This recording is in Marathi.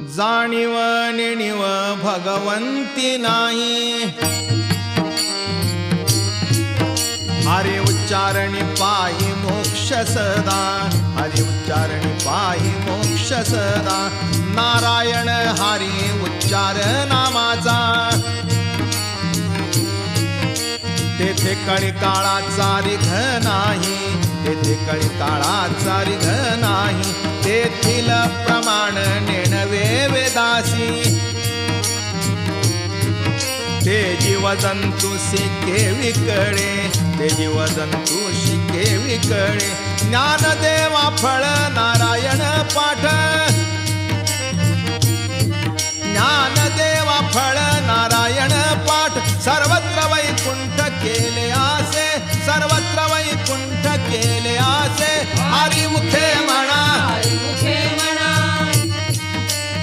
जाणीव नेणीव भगवंती नाही, हरी उच्चारणी पायी मोक्ष सदा, हरी उच्चारणी पायी मोक्ष सदा. नारायण हरी उच्चार नामाचा, तेथे कळी काळाचा रिघ नाही, तेथे कळी काळाचा रिघ नाही. तेथील प्रमाण नेणवे वेदासी, ते जीवजंतू शिके विकळे, ते जीवजंतू शिके विकळे. ज्ञानदेवा फळ नारायण पाठ,